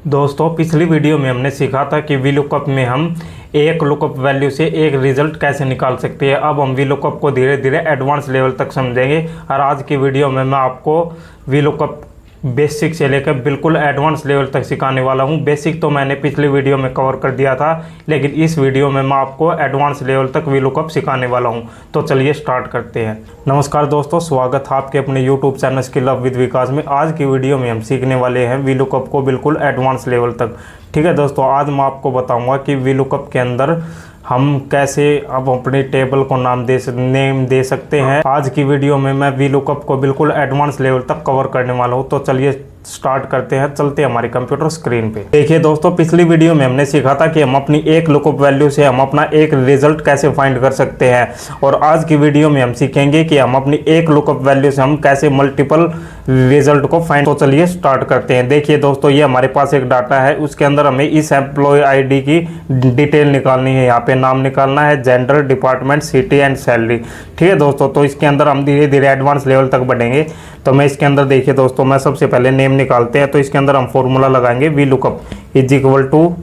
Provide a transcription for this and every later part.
दोस्तों पिछली वीडियो में हमने सीखा था कि वी लुकअप में हम एक लुकअप वैल्यू से एक रिजल्ट कैसे निकाल सकते हैं। अब हम वी लुकअप को धीरे धीरे एडवांस लेवल तक समझेंगे और आज की वीडियो में मैं आपको वी लुकअप बेसिक से लेकर बिल्कुल एडवांस लेवल तक सिखाने वाला हूं। बेसिक तो मैंने पिछली वीडियो में कवर कर दिया था, लेकिन इस वीडियो में मैं आपको एडवांस लेवल तक वी लुकअप सिखाने वाला हूं। तो चलिए स्टार्ट करते हैं। नमस्कार दोस्तों, स्वागत है आपके अपने YouTube channel skill up with Vikas में। आज की वीडियो में हम सीखने वाले हैं वी लुकअप को बिल्कुल एडवांस लेवल तक। ठीक है दोस्तों, आज मैं आपको बताऊँगा कि वी लुकअप के अंदर हम कैसे अब अपने टेबल को नेम दे सकते हैं। आज की वीडियो में मैं वी लुकअप को बिल्कुल एडवांस लेवल तक कवर करने वाला हूं। तो चलिए स्टार्ट करते हैं, चलते हैं हमारी कंप्यूटर स्क्रीन पे। देखिए दोस्तों, पिछली वीडियो में हमने सीखा था कि हम अपनी एक लुकअप वैल्यू से हम अपना एक रिजल्ट कैसे फाइंड कर सकते हैं, और आज की वीडियो में हम सीखेंगे कि हम अपनी एक लुकअप वैल्यू से हम कैसे मल्टीपल रिजल्ट को फाइंड। तो चलिए स्टार्ट करते हैं। देखिए दोस्तों, ये हमारे पास एक डाटा है, उसके अंदर हमें इस एम्प्लॉय आईडी की डिटेल निकालनी है। यहाँ पे नाम निकालना है, gender, department, city and salary. ठीक है दोस्तों, तो इसके अंदर हम धीरे धीरे एडवांस लेवल तक बढ़ेंगे। तो मैं इसके अंदर देखिए दोस्तों, मैं सबसे पहले नेम निकालते हैं। तो इसके अंदर हम फॉर्मूला लगाएंगे V lookup is equal to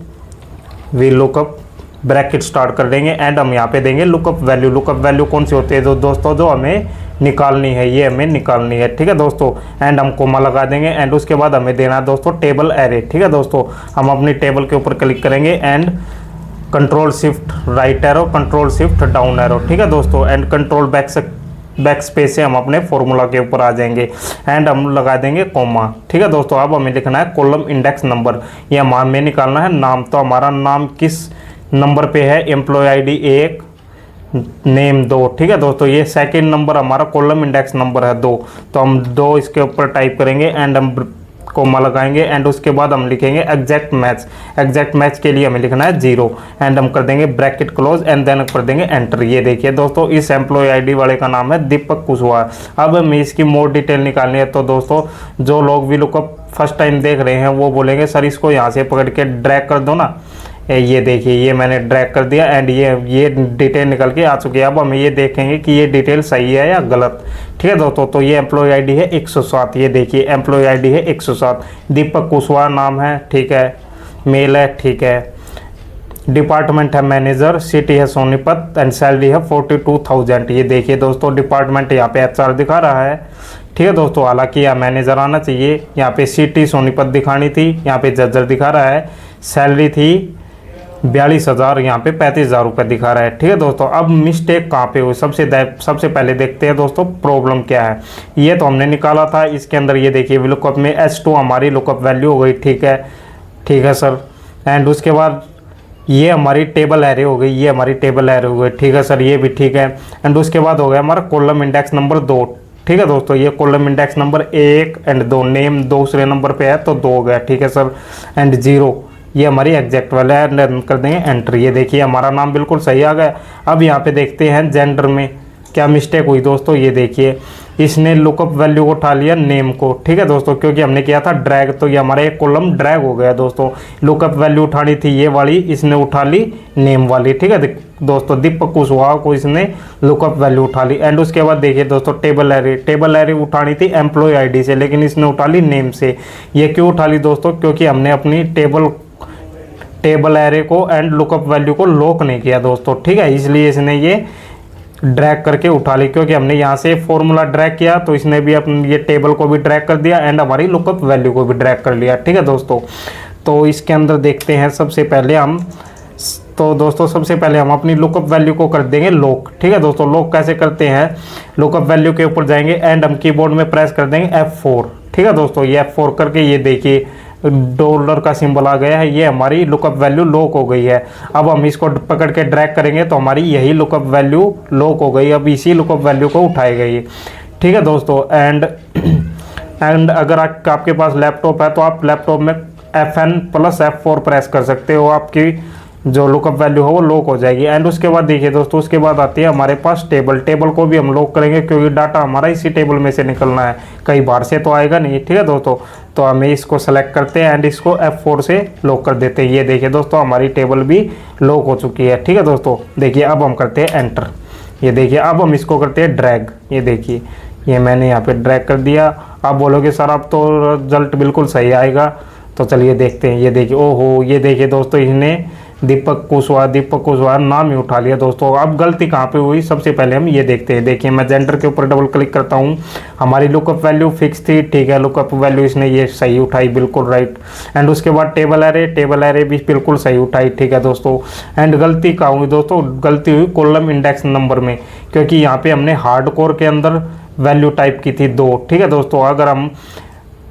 V lookup, bracket start कर देंगे एंड हम यहाँ पे देंगे लुकअप वैल्यू। लुकअप वैल्यू कौन सी होती है दोस्तों, जो हमें निकालनी है, ये हमें निकालनी है। ठीक है दोस्तों, एंड हम कोमा लगा देंगे एंड उसके बाद हमें देना है दोस्तों टेबल एरे। ठीक है दोस्तों, हम अपनी टेबल के ऊपर क्लिक करेंगे and control shift right arrow, control shift down arrow. ठीक है दोस्तों, एंड कंट्रोल बैक स्पेस से हम अपने फॉर्मूला के ऊपर आ जाएंगे एंड हम लगा देंगे कोमा। ठीक है दोस्तों, अब हमें लिखना है कॉलम इंडेक्स नंबर, ये हमें निकालना है नाम। तो हमारा नाम किस नंबर पे है, एम्प्लॉय आईडी 1, नेम 2। ठीक है दोस्तों, ये सेकंड नंबर हमारा कॉलम इंडेक्स नंबर है 2, तो हम 2 इसके ऊपर टाइप करेंगे एंड हम कोमा लगाएंगे एंड उसके बाद हम लिखेंगे एग्जैक्ट मैच। एग्जैक्ट मैच के लिए हमें लिखना है 0 एंड हम कर देंगे ब्रैकेट क्लोज एंड देन कर देंगे एंटर। ये देखिए दोस्तों, इस एम्प्लॉय आईडी वाले का नाम है दीपक कुशवाहा। अब हमें इसकी मोर डिटेल निकालनी है। तो दोस्तों, जो लोग वी लुकअप फर्स्ट टाइम देख रहे हैं वो बोलेंगे सर इसको यहाँ से पकड़ के ड्रैग कर दो ना। ये देखिए, ये मैंने ड्रैग कर दिया एंड ये डिटेल निकल के आ चुकी है। अब हम ये देखेंगे कि ये डिटेल सही है या गलत। ठीक है दोस्तों, तो ये एम्प्लॉय आईडी है 107। ये देखिए एम्प्लॉय आईडी है 107, दीपक कुशवाहा नाम है। ठीक है, मेल है। ठीक है, डिपार्टमेंट है मैनेजर, सिटी है सोनीपत एंड सैलरी है 42,000। ये देखिए दोस्तों, डिपार्टमेंट यहाँ पे HR दिखा रहा है। ठीक है दोस्तों, हालांकि यहाँ मैनेजर आना चाहिए। यहाँ पे सिटी सोनीपत दिखानी थी, यहाँ पे जज्जर दिखा रहा है। सैलरी थी 42,000, यहाँ पे 35,000 रुपये दिखा रहा है। ठीक है दोस्तों, अब मिस्टेक कहाँ पे हुई, सबसे पहले देखते हैं दोस्तों प्रॉब्लम क्या है। ये तो हमने निकाला था, इसके अंदर ये देखिए लुकअप में S2 हमारी लुकअप वैल्यू हो गई। ठीक है सर, एंड उसके बाद ये हमारी टेबल एरे हो गई, ये हमारी टेबल एरे हो गई। ठीक है सर, ये भी ठीक है। एंड उसके बाद हो गया हमारा कॉलम इंडेक्स नंबर 2। ठीक है दोस्तों, ये column index number 1 and 2, name दूसरे नंबर पे है तो 2 हो गया। ठीक है सर, एंड 0 ये हमारी एग्जैक्ट वाला है, कर देंगे एंटर। ये देखिए हमारा नाम बिल्कुल सही आ गया। अब यहाँ पे देखते हैं जेंडर में क्या मिस्टेक हुई दोस्तों। ये देखिए, इसने लुकअप वैल्यू को उठा लिया नेम को। ठीक है दोस्तों, क्योंकि हमने किया था ड्रैग, तो ये हमारा एक कॉलम ड्रैग हो गया दोस्तों। लुकअप वैल्यू उठानी थी ये वाली, इसने उठा ली नेम वाली। ठीक है दोस्तों, दीपक कुशवाहा को इसने लुकअप वैल्यू उठा ली। एंड उसके बाद देखिए दोस्तों टेबल एरे उठानी थी एम्प्लॉय आईडी से, लेकिन इसने उठा ली नेम से। ये क्यों उठा ली दोस्तों, क्योंकि हमने अपनी टेबल एरे को एंड लुकअप वैल्यू को लॉक नहीं किया दोस्तों। ठीक है, इसलिए इसने ये ड्रैग करके उठा ली। क्योंकि हमने यहाँ से फॉर्मूला ड्रैग किया तो इसने भी अपनी ये टेबल को भी ड्रैग कर दिया एंड हमारी लुकअप वैल्यू को भी ड्रैग कर लिया। ठीक है दोस्तों, तो इसके अंदर देखते हैं सबसे पहले हम अपनी लुकअप वैल्यू को कर देंगे लॉक। ठीक है दोस्तों, लॉक कैसे करते हैं, लुकअप वैल्यू के ऊपर जाएंगे एंड हम कीबोर्ड में प्रेस कर देंगे F4। ठीक है दोस्तों, ये F4 करके ये देखिए डॉलर का सिंबल आ गया है, ये हमारी लुकअप वैल्यू लॉक हो गई है। अब हम इसको पकड़ के ड्रैग करेंगे तो हमारी यही लुकअप वैल्यू लॉक हो गई। अब इसी लुकअप वैल्यू को उठाई गई। ठीक है दोस्तों, एंड अगर आपके पास लैपटॉप है तो आप लैपटॉप में FN+F4 प्रेस कर सकते हो, आपकी जो लुकअप वैल्यू हो वो लॉक हो जाएगी। एंड उसके बाद देखिए दोस्तों, उसके बाद आती है हमारे पास टेबल को भी हम लॉक करेंगे, क्योंकि डाटा हमारा इसी टेबल में से निकलना है, कहीं बाहर से तो आएगा नहीं। ठीक है दोस्तों, तो हमें इसको सेलेक्ट करते हैं एंड इसको F4 से लॉक कर देते हैं। ये देखिए दोस्तों, हमारी टेबल भी लॉक हो चुकी है। ठीक है दोस्तों, देखिए अब हम करते हैं एंटर। ये देखिए, अब हम इसको करते हैं ड्रैग। ये देखिए, ये मैंने यहाँ पे ड्रैग कर दिया। आप बोलोगे सर अब तो रिजल्ट बिल्कुल सही आएगा, तो चलिए देखते हैं। ये देखिए, ओहो ये देखिए दोस्तों, इसने दीपक कुशवाहा नाम ही उठा लिया दोस्तों। अब गलती कहाँ पे हुई, सबसे पहले हम ये देखते हैं। देखिए मैं जेंडर के ऊपर डबल क्लिक करता हूँ, हमारी लुकअप वैल्यू फिक्स थी, ठीक है, लुकअप वैल्यू इसने ये सही उठाई, बिल्कुल राइट। एंड उसके बाद टेबल एरे भी बिल्कुल सही उठाई, ठीक है दोस्तों। एंड गलती कहाँ हुई दोस्तों, गलती हुई कॉलम इंडेक्स नंबर में, क्योंकि यहाँ पे हमने हार्डकोर के अंदर वैल्यू टाइप की थी 2, ठीक है दोस्तों। अगर हम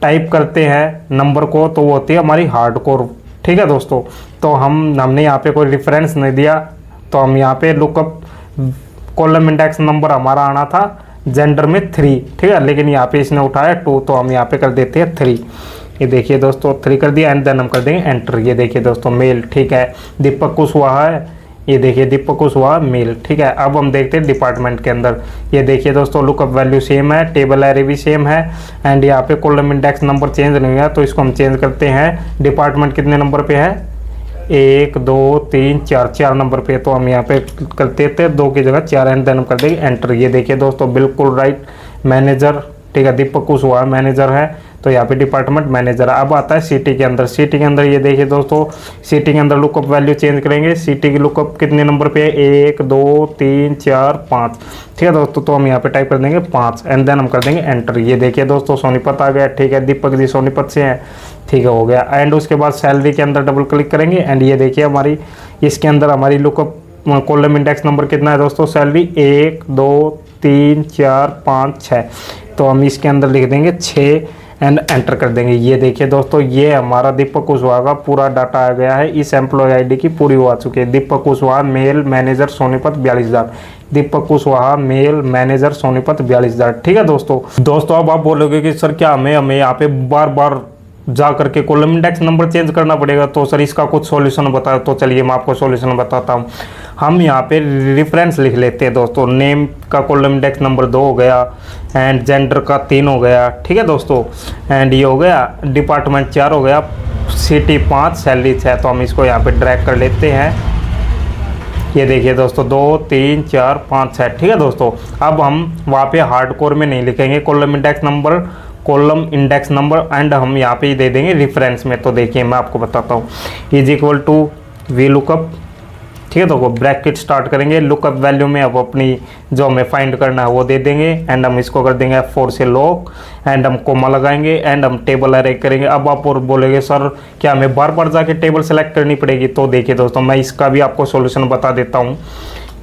टाइप करते हैं नंबर को तो वो होती है हमारी हार्डकोर, ठीक है दोस्तों। तो हमने यहाँ पे कोई रेफरेंस नहीं दिया, तो हम यहाँ पे लुकअप कॉलम इंडेक्स नंबर हमारा आना था जेंडर में 3, ठीक है, लेकिन यहाँ पे इसने उठाया 2, तो हम यहाँ पे कर देते हैं 3। ये देखिए दोस्तों 3 कर दिया एंड देन हम कर देंगे एंटर। ये देखिए दोस्तों मेल, ठीक है, दीपक कुशवाहा है, ये देखिए दीपक कुशवाहा मेल, ठीक है। अब हम देखते हैं डिपार्टमेंट के अंदर। ये देखिए दोस्तों लुकअप वैल्यू सेम है, टेबल एरे भी सेम है एंड यहाँ पे कॉलम इंडेक्स नंबर चेंज नहीं हुआ, तो इसको हम चेंज करते हैं। डिपार्टमेंट कितने नंबर पे है, 1 2 3 4 नंबर पे, तो हम यहाँ पे कर देते हैं 2 की जगह 4 एंड देन हम कर देंगे एंटर। ये देखिए दोस्तों बिल्कुल राइट, मैनेजर, ठीक है, दीपक कुशवाहा मैनेजर है, तो यहाँ पे डिपार्टमेंट मैनेजर। अब आता है सिटी के अंदर। सिटी के अंदर ये देखिए दोस्तों, सिटी के अंदर लुकअप वैल्यू चेंज करेंगे। सिटी की लुकअप कितने नंबर पे है, 1 2 3 4 5, ठीक है दोस्तों। तो हम यहाँ पे टाइप कर देंगे 5 एंड देन हम कर देंगे एंटर। ये देखिए दोस्तों सोनीपत आ गया, ठीक है, दीपक जी सोनीपत से हैं, ठीक है, हो गया। एंड उसके बाद सैलरी के अंदर डबल क्लिक करेंगे एंड ये देखिए हमारी इसके अंदर हमारी लुकअप कॉलम इंडेक्स नंबर कितना है दोस्तों, सैलरी 1 2 3 4 5 6, तो हम इसके अंदर लिख देंगे 6 एंड एंटर कर देंगे। ये देखिए दोस्तों ये हमारा दीपक कुशवाहा का पूरा डाटा आ गया है, इस एम्प्लॉय आईडी की पूरी हो चुकी है। दीपक कुशवाहा मेल मैनेजर सोनीपत 42,000, दीपक कुशवाहा मेल मैनेजर सोनीपत 42,000, ठीक है दोस्तों। अब आप बोलोगे कि सर क्या हमें यहाँ पे बार बार जा करके कॉलम इंडेक्स नंबर चेंज करना पड़ेगा, तो सर इसका कुछ सॉल्यूशन बताओ। तो चलिए मैं आपको सॉल्यूशन बताता हूँ। हम यहाँ पे रेफरेंस लिख लेते हैं दोस्तों। नेम का कॉलम इंडेक्स नंबर 2 हो गया एंड जेंडर का 3 हो गया, ठीक है दोस्तों, एंड ये हो गया डिपार्टमेंट 4 हो गया, सिटी 5, सैलरी 6, तो हम इसको यहाँ पे ड्रैग कर लेते हैं। ये देखिए दोस्तों 2 3 4 5 6, ठीक है दोस्तों। अब हम वहाँ पे हार्डकोर में नहीं लिखेंगे कॉलम इंडेक्स नंबर एंड हम यहाँ पे ही दे देंगे रेफरेंस में। तो देखिए मैं आपको बताता हूँ, is equal to V lookup, ठीक है, तो ब्रैकेट स्टार्ट करेंगे। लुकअप वैल्यू में अब अपनी जो हमें फाइंड करना है वो दे देंगे एंड हम इसको कर देंगे F4 से लॉक एंड हम कोमा लगाएंगे एंड हम टेबल अरे करेंगे। अब आप और बोलेंगे सर क्या हमें बार बार जाके टेबल सेलेक्ट करनी पड़ेगी, तो देखिए दोस्तों मैं इसका भी आपको सॉल्यूशन बता देता हूँ।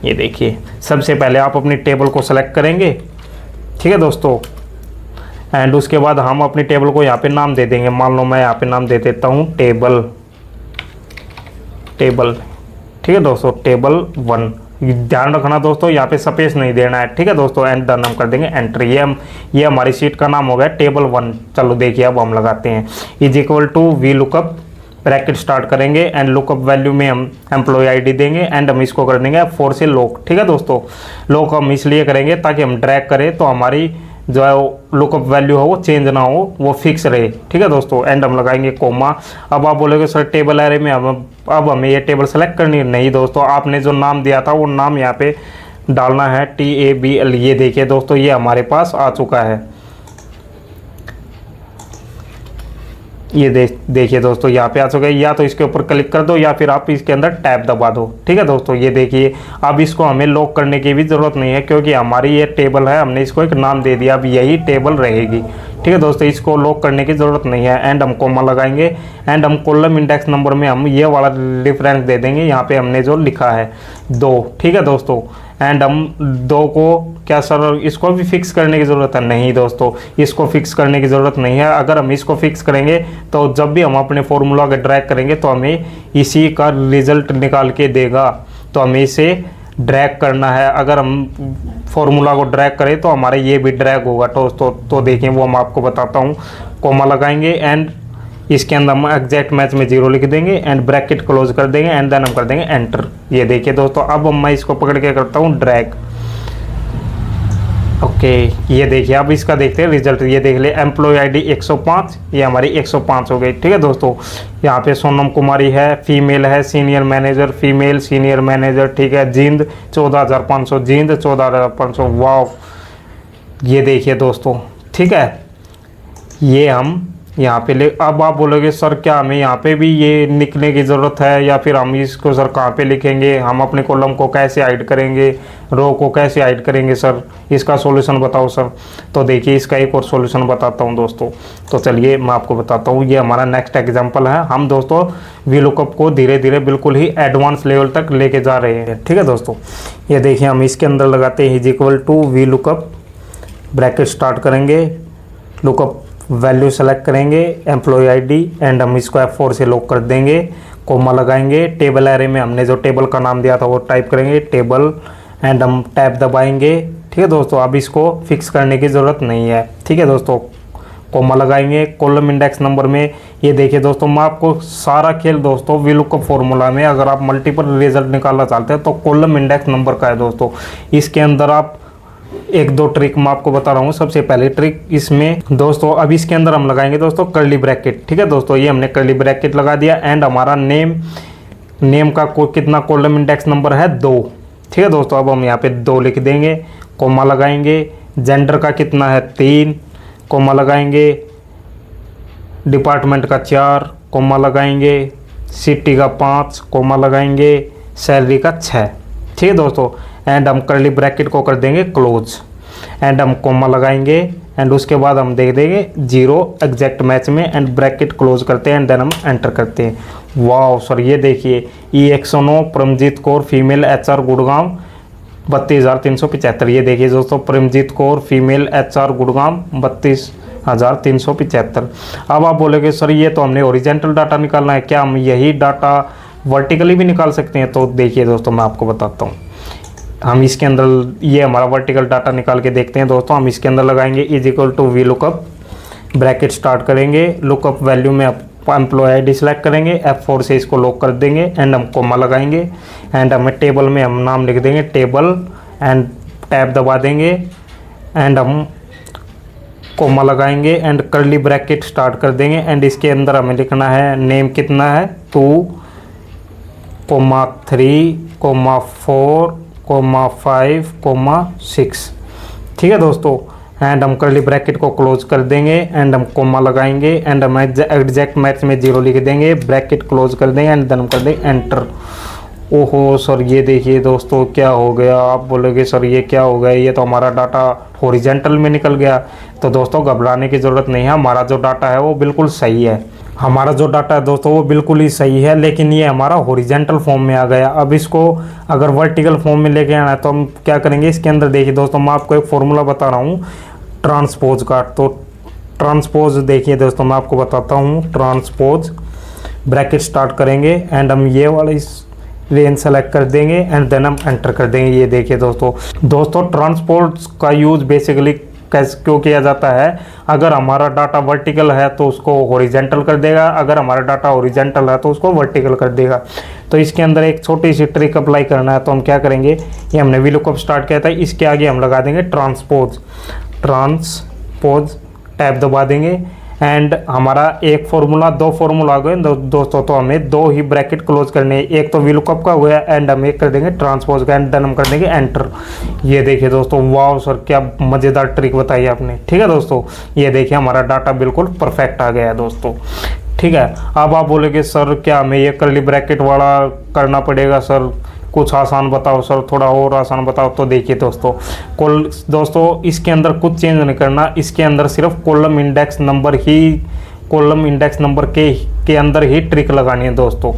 ये देखिए सबसे पहले आप अपनी टेबल को सेलेक्ट करेंगे, ठीक है दोस्तों, एंड उसके बाद हम अपनी टेबल को यहाँ पे नाम दे देंगे। मान लो मैं यहाँ पे नाम दे देता हूँ टेबल, ठीक है दोस्तों, टेबल 1। ध्यान रखना दोस्तों यहाँ पे स्पेस नहीं देना है, ठीक है दोस्तों, एंड देन हम कर देंगे एंटर। ये हमारी शीट का नाम हो गया टेबल 1। चलो देखिए अब हम लगाते हैं is equal to V lookup, bracket start करेंगे एंड लुकअप वैल्यू में हम एम्प्लॉय आईडी देंगे एंड हम इसको कर देंगे F4 से लॉक, ठीक है दोस्तों। लॉक हम इसलिए करेंगे ताकि हम ड्रैग करें तो हमारी जो है लुकअप वैल्यू हो वो चेंज ना हो, वो फिक्स रहे, ठीक है दोस्तों, एंड हम लगाएंगे कोमा। अब आप बोलोगे सर टेबल एरे में अब हमें ये टेबल सेलेक्ट करनी है। नहीं दोस्तों, आपने जो नाम दिया था वो नाम यहाँ पे डालना है TABL। ये देखिए दोस्तों ये हमारे पास आ चुका है। ये देखिए दोस्तों यहाँ पे आ चुका है, या तो इसके ऊपर क्लिक कर दो या फिर आप इसके अंदर टैब दबा दो, ठीक है दोस्तों। ये देखिए अब इसको हमें लॉक करने की भी ज़रूरत नहीं है क्योंकि हमारी ये टेबल है, हमने इसको एक नाम दे दिया, अब यही टेबल रहेगी, ठीक है दोस्तों। इसको लॉक करने की ज़रूरत नहीं है एंड हम कोमा लगाएंगे एंड हम कॉलम इंडेक्स नंबर में हम ये वाला रेफरेंस दे देंगे, यहाँ पे हमने जो लिखा है 2, ठीक है दोस्तों। एंड हम 2 को क्या सर इसको भी फिक्स करने की ज़रूरत है? नहीं दोस्तों, इसको फिक्स करने की ज़रूरत नहीं है। अगर हम इसको फिक्स करेंगे तो जब भी हम अपने फॉर्मूला का ड्रैग करेंगे तो हमें इसी का रिजल्ट निकाल के देगा, तो हमें इसे ड्रैग करना है। अगर हम फॉर्मूला को ड्रैग करें तो हमारा ये भी ड्रैग होगा दोस्तों। तो देखिए वो हम आपको बताता हूँ। कोमा लगाएंगे एंड इसके अंदर हम एग्जैक्ट मैच में 0 लिख देंगे एंड ब्रैकेट क्लोज कर देंगे एंड देन हम कर देंगे एंटर। ये देखिए दोस्तों अब मैं इसको पकड़ के करता हूँ ड्रैग। ओके ये देखिए अब इसका देखते हैं रिजल्ट। ये देख ले एम्प्लॉय आईडी 105, ये हमारी 105 हो गई, ठीक है दोस्तों। यहाँ पे सोनम कुमारी है, फीमेल है, senior manager, female senior manager, ठीक है। जींद 14,500, जींद 14,500, वाह। ये देखिए दोस्तों, ठीक है। ये हम यहाँ पे ले। अब आप बोलोगे सर क्या हमें यहाँ पे भी ये लिखने की ज़रूरत है, या फिर हम इसको सर कहाँ पे लिखेंगे, हम अपने कॉलम को कैसे हाइड करेंगे, रो को कैसे हाइड करेंगे सर, इसका सॉल्यूशन बताओ सर। तो देखिए इसका एक और सॉल्यूशन बताता हूँ दोस्तों। तो चलिए मैं आपको बताता हूँ। ये हमारा नेक्स्ट एग्जाम्पल है। हम दोस्तों वीलुकअप को धीरे धीरे बिल्कुल ही एडवांस लेवल तक लेके जा रहे हैं। ठीक है दोस्तों, ये देखिए हम इसके अंदर लगाते हैं is equal to V lookup, bracket start करेंगे, लुकअप वैल्यू सेलेक्ट करेंगे, एम्प्लॉय आईडी, एंड हम इसको F4 से लॉक कर देंगे, कोमा लगाएंगे, टेबल एरे में हमने जो टेबल का नाम दिया था वो टाइप करेंगे टेबल, एंड हम टैब दबाएंगे। ठीक है दोस्तों, अब इसको फिक्स करने की ज़रूरत नहीं है। ठीक है दोस्तों, कोमा लगाएंगे, कॉलम इंडेक्स नंबर में ये देखिए दोस्तों, मैं आपको सारा खेल दोस्तों वीलुकअप फॉर्मूला में अगर आप मल्टीपल रिजल्ट निकालना चाहते हैं तो कॉलम इंडेक्स नंबर का है दोस्तों। इसके अंदर आप एक दो ट्रिक मैं आपको बता रहा हूँ। सबसे पहले ट्रिक इसमें दोस्तों, अब इसके अंदर हम लगाएंगे दोस्तों कर्ली ब्रैकेट। ठीक है दोस्तों, ये हमने कर्ली ब्रैकेट लगा दिया, एंड हमारा नेम का कितना कॉलम इंडेक्स नंबर है 2। ठीक है दोस्तों, अब हम यहाँ पे 2 लिख देंगे, कोमा लगाएंगे, जेंडर का कितना है 3, कोमा लगाएंगे, डिपार्टमेंट का 4, कोमा लगाएंगे, सिटी का 5, कोमा लगाएंगे, सैलरी का 6। ठीक है दोस्तों, एंड हम कर्ली ब्रैकेट को कर देंगे क्लोज, एंड हम कोमा लगाएंगे, एंड उसके बाद हम देख देंगे 0 एग्जैक्ट मैच में, एंड ब्रैकेट क्लोज करते हैं, एंड देन हम एंटर करते हैं। वाह सर, ये देखिए E109 Paramjeet Kaur female HR Gurgaon 32,375। ये देखिए दोस्तों, परमजीत कौर फीमेल HR गुड़गांव 32,375। अब आप बोलेंगे सर ये तो हमने ओरिजेंटल डाटा निकालना है, क्या हम यही डाटा वर्टिकली भी निकाल सकते हैं? तो देखिए दोस्तों मैं आपको बताता हूँ। हम इसके अंदर ये हमारा वर्टिकल डाटा निकाल के देखते हैं दोस्तों। हम इसके अंदर लगाएंगे is equal to V lookup, bracket start करेंगे, लुकअप वैल्यू में एम्प्लॉय आईडी सेलेक्ट करेंगे, F4 से इसको लॉक कर देंगे, एंड हम कोमा लगाएंगे, एंड हमें टेबल में हम नाम लिख देंगे टेबल, एंड टैब दबा देंगे, एंड हम कोमा लगाएंगे, एंड कर्ली ब्रैकेट स्टार्ट कर देंगे, एंड इसके अंदर हमें लिखना है नेम कितना है 2, 3, 4, 5, 6। ठीक है दोस्तों, एंड हम कर्ली ब्रैकेट को क्लोज कर देंगे, एंड हम कोमा लगाएंगे, एंड हम एग्जैक्ट मैच में 0 लिख देंगे, ब्रैकेट क्लोज कर देंगे, एंड देन हम कर देंगे एंटर। ओहो सर, ये देखिए दोस्तों क्या हो गया। आप बोलोगे सर ये क्या हो गया, ये तो हमारा डाटा हॉरिजॉन्टल में निकल गया। तो दोस्तों घबराने की ज़रूरत नहीं है, हमारा जो डाटा है वो बिल्कुल सही है। हमारा जो डाटा है दोस्तों वो बिल्कुल ही सही है, लेकिन ये हमारा हॉरिजॉन्टल फॉर्म में आ गया। अब इसको अगर वर्टिकल फॉर्म में लेके आना है तो हम क्या करेंगे, इसके अंदर देखिए दोस्तों मैं आपको एक फॉर्मूला बता रहा हूँ ट्रांसपोज का। तो ट्रांसपोज देखिए दोस्तों मैं आपको बताता हूँ, ट्रांसपोज ब्रैकेट स्टार्ट करेंगे, एंड हम ये वाला इस रेंज सेलेक्ट कर देंगे, एंड देन हम एंटर कर देंगे। ये देखिए दोस्तों ट्रांसपोज का यूज़ बेसिकली कैसे क्यों किया जाता है, अगर हमारा डाटा वर्टिकल है तो उसको हॉरिजॉन्टल कर देगा, अगर हमारा डाटा हॉरिजॉन्टल है तो उसको वर्टिकल कर देगा। तो इसके अंदर एक छोटी सी ट्रिक अप्लाई करना है। तो हम क्या करेंगे, ये हमने वीलुकअप स्टार्ट किया था, इसके आगे हम लगा देंगे ट्रांसपोज टैब दबा देंगे, एंड हमारा एक फार्मूला 2 फार्मूला आ गए दोस्तों। तो हमें 2 ही ब्रैकेट क्लोज करने हैं, एक तो वीलुकअप का हुआ एंड हम एक कर देंगे ट्रांसपोज का, एंड देन हम कर देंगे एंटर। ये देखिए दोस्तों, वाह सर क्या मज़ेदार ट्रिक बताई आपने। ठीक है दोस्तों, ये देखिए हमारा डाटा बिल्कुल परफेक्ट आ गया है दोस्तों। ठीक है, अब आप बोलेंगे सर क्या हमें ये कर्ली ब्रैकेट वाला करना पड़ेगा सर, कुछ आसान बताओ सर, थोड़ा और आसान बताओ। तो देखिए दोस्तों इसके अंदर कुछ चेंज नहीं करना, इसके अंदर सिर्फ कॉलम इंडेक्स नंबर के अंदर ही ट्रिक लगानी है दोस्तों।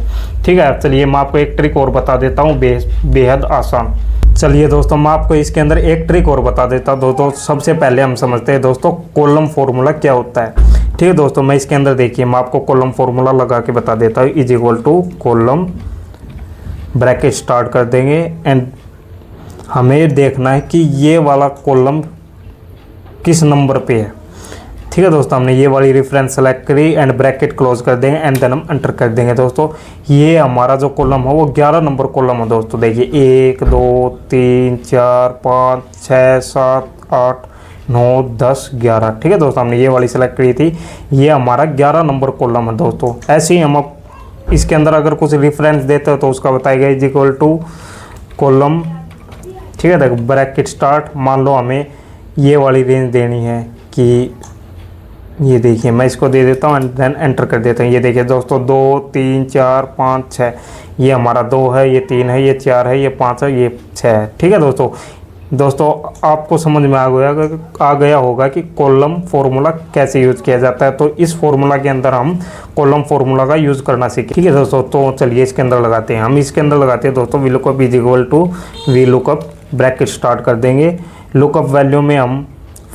ठीक है, चलिए मैं आपको एक ट्रिक और बता देता हूँ बेहद आसान। चलिए दोस्तों मैं आपको इसके अंदर एक ट्रिक और बता देता हूँ दोस्तों। सबसे पहले हम समझते हैं दोस्तों कॉलम फॉर्मूला क्या होता है। ठीक है दोस्तों, मैं इसके अंदर देखिए मैं आपको कॉलम फॉर्मूला लगा के बता देता हूँ। Is equal to column bracket start कर देंगे, एंड हमें देखना है कि ये वाला कॉलम किस नंबर पे है। ठीक है दोस्तों, हमने ये वाली रेफरेंस सेलेक्ट करी, एंड ब्रैकेट क्लोज कर देंगे, एंड देन हम एंटर कर देंगे दोस्तों। ये हमारा जो कॉलम है वो 11 नंबर कॉलम है दोस्तों। देखिए 1 2 3 4 5 6 7 8 9 10 11। ठीक है दोस्तों, हमने ये वाली सेलेक्ट करी थी, ये हमारा 11 नंबर कॉलम है दोस्तों। ऐसे ही हम इसके अंदर अगर कुछ रेफरेंस देते हो तो उसका बताएगा इज इक्वल टू कॉलम। ठीक है, देखो ब्रैकेट स्टार्ट, मान लो हमें ये वाली रेंज देनी है कि ये देखिए मैं इसको दे देता हूँ एंड देन एंटर कर देता हूँ। ये देखिए दोस्तों 2 3 4 5 6, ये हमारा 2 है, ये 3 है, ये 4 है, ये 5 है, ये 6 है। ठीक है दोस्तों आपको समझ में आ गया होगा कि कॉलम फार्मूला कैसे यूज़ किया जाता है। तो इस फार्मूला के अंदर हम कॉलम फार्मूला का यूज़ करना सीखें। ठीक है दोस्तों, तो चलिए इसके अंदर लगाते हैं। हम इसके अंदर लगाते हैं दोस्तों V lookup is equal to V lookup, bracket start कर देंगे। लुकअप वैल्यू में हम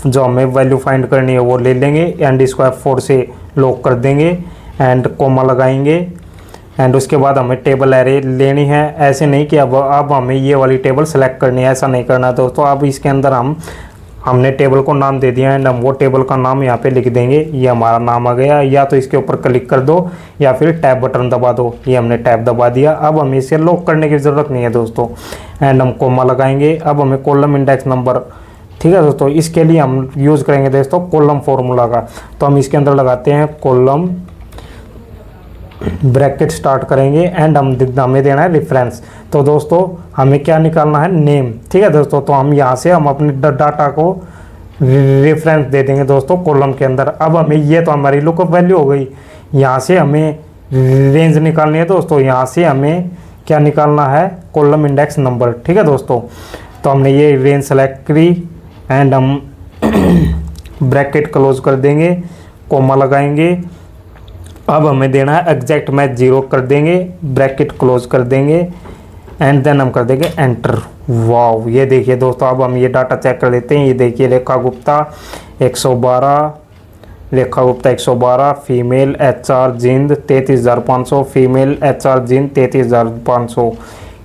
जो हमें वैल्यू फाइंड करनी है वो ले लेंगे एंड इसको F4 से लॉक कर देंगे एंड कोमा लगाएंगे एंड उसके बाद हमें टेबल एरे लेनी है। ऐसे नहीं कि अब हमें ये वाली टेबल सेलेक्ट करनी है, ऐसा नहीं करना है दोस्तों। अब इसके अंदर हमने टेबल को नाम दे दिया एंड हम वो टेबल का नाम यहाँ पे लिख देंगे। ये हमारा नाम आ गया। या तो इसके ऊपर क्लिक कर दो या फिर टैब बटन दबा दो। ये हमने टैब दबा दिया। अब हमें इसे लॉक करने की ज़रूरत नहीं है दोस्तों एंड हम कोमा लगाएंगे। अब हमें कॉलम इंडेक्स नंबर, ठीक है दोस्तों, इसके लिए हम यूज़ करेंगे दोस्तों कॉलम फार्मूला का। तो हम इसके अंदर लगाते हैं कॉलम, ब्रैकेट स्टार्ट करेंगे एंड हमें देना है रेफरेंस। तो दोस्तों हमें क्या निकालना है, नेम। ठीक है दोस्तों, तो हम यहाँ से हम अपने डाटा को रेफरेंस दे देंगे दोस्तों कॉलम के अंदर। अब हमें ये तो हमारी लुकअप वैल्यू हो गई। यहाँ से हमें रेंज निकालनी है दोस्तों। यहाँ से हमें क्या निकालना है, कॉलम इंडेक्स नंबर। ठीक है दोस्तों, तो हमने ये रेंज सेलेक्ट करी एंड हम ब्रैकेट क्लोज कर देंगे, कोमा लगाएंगे। अब हमें देना है एग्जैक्ट मैच 0 कर देंगे, ब्रैकेट क्लोज कर देंगे एंड देन हम कर देंगे एंटर। वाओ, ये देखिए दोस्तों, अब हम ये डाटा चेक कर लेते हैं। ये देखिए रेखा गुप्ता 112, फीमेल HR जिंद 33,500, फीमेल HR जिंद 33,500।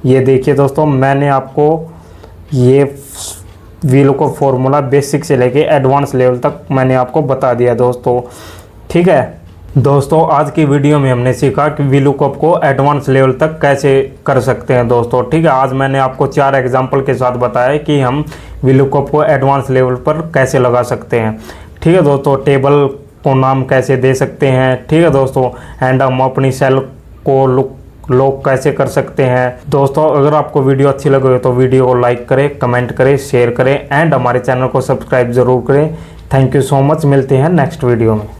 ये देखिए दोस्तों, मैंने आपको ये वी लुकअप फार्मूला बेसिक से लेके एडवांस लेवल तक मैंने आपको बता दिया दोस्तों। ठीक है दोस्तों, आज की वीडियो में हमने सीखा कि वी लुकअप को एडवांस लेवल तक कैसे कर सकते हैं दोस्तों। ठीक है, आज मैंने आपको 4 एग्जांपल के साथ बताया कि हम वी लुकअप को एडवांस लेवल पर कैसे लगा सकते हैं। ठीक है दोस्तों, टेबल को नाम कैसे दे सकते हैं। ठीक है दोस्तों, एंड हम अपनी सेल को लॉक कैसे कर सकते हैं। दोस्तों अगर आपको वीडियो अच्छी लगी हो तो वीडियो को लाइक करें, कमेंट करें, शेयर करें एंड हमारे चैनल को सब्सक्राइब ज़रूर करें। थैंक यू सो मच, मिलते हैं नेक्स्ट वीडियो में।